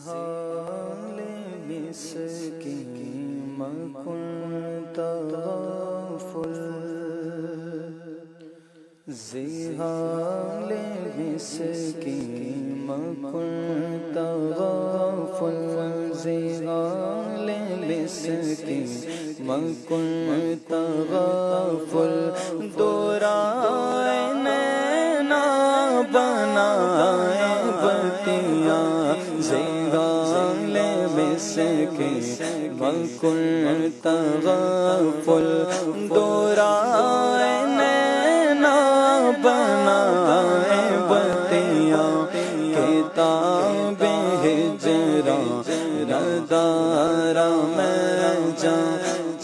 زحال مسکین مکن تغافل زحال مسکین مکن تغافل زحال مسکین مکن تغافل دورائے نینا بنائے بتیاں زحال مسکین مکن تغافل دورائے نینا بنائے بتیاں کتاب ہجراں ندارہ میں جاں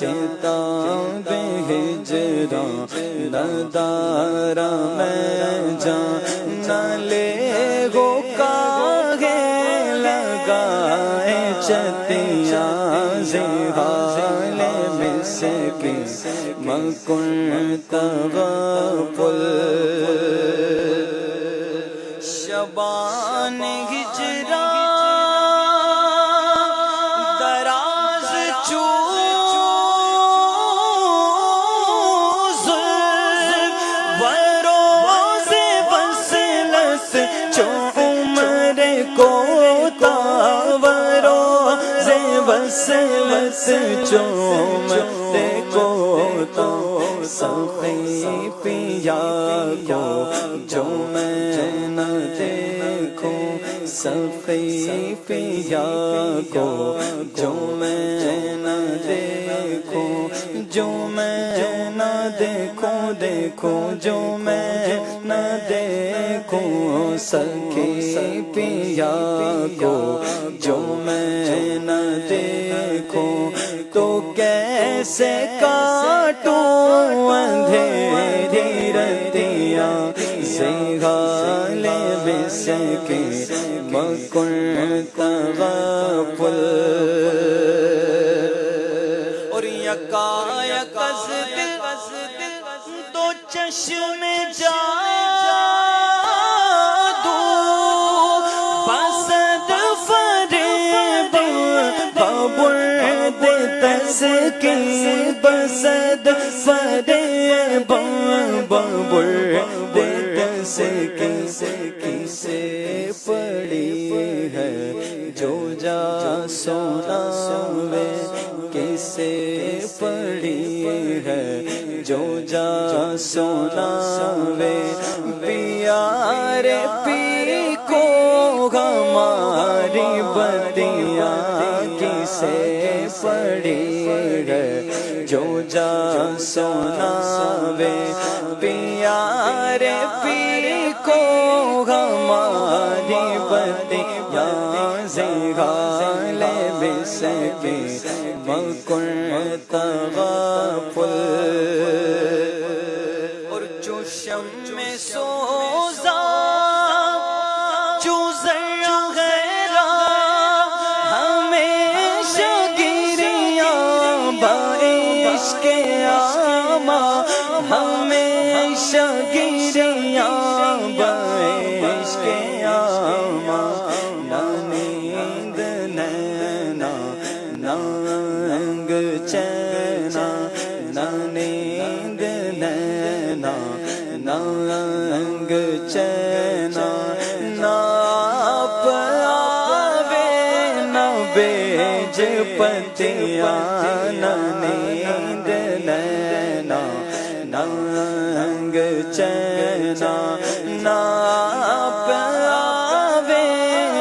کتاب ہجراں ندارہ میں جاں نہ لے گو کاغے لگائے چتیاں زحال مسکین مکن تغافل شبان ہجراں دراز چوز وروز وصلت چو عمر کوتا وروز وصلت چو عمر کوتا سخی پیا کو جو میں نہ دیکھوں سخی پیا کو جو میں نہ دیکھوں جو میں نہ دیکھوں دیکھوں جو میں نہ دیکھوں سخی پیا کو جو میں نہ دیکھوں تو کیسے کاٹوں اندھیری رتیاں زحال مسکین مکن تغافل اور یکایک از دل دو چشم جادو بسد فریب ببرد تسکین بسد فریب ببرد تسکین کسے پڑی ہے جو جا سناوے کسے پڑی ہے جو جا سناوے پیار پی کو ہماری بتیاں کسے پڑی ہے جو جا سناوے پیار پی کو ہماری بتیاں زحال مسکین مکن تغافل اور جو شمع سوزا جو زرع غیرہ ہمیشہ گریاں بعشق آما ہمیشہ گریاں بعشق آما نہ نیند نینا نہ انگ چینا نہ نیند نینا نہ انگ چینا نہ آپ آوے نہ بیج پتیاں نہ نیند نینا نہ انگ چینا نہ آپ آوے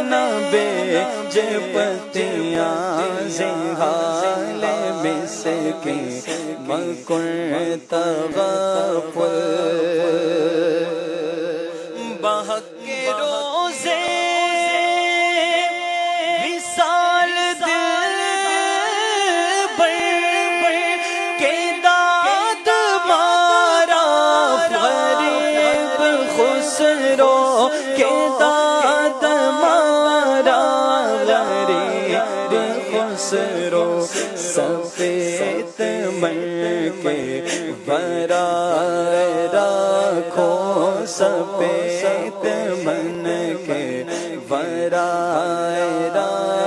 نہ بیج پتیاں زحال مسکین مکن تغافل بہک کے روزے وصال دل بر کے داد مارا غریب خسرو کے داد مارا غریب خسرو سفید من کے برائے رکھو سفید من کے برائے رکھو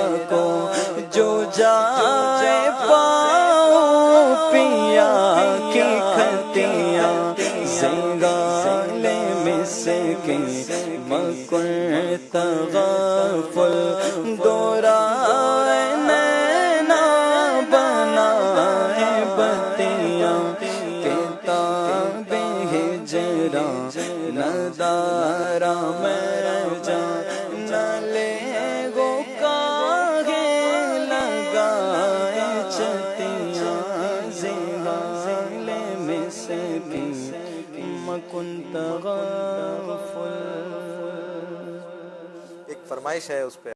جائے پاؤں پیا کی کھتیاں زنگال مسکین مکر تغافل دورائے نینا بنائے بتیاں کتاب ہجراں ندارا میں جان نہ لے گو کاغے لگائے چتیاں زنگال مسکین مکن تغافل۔ ایک فرمائش ہے اس پہ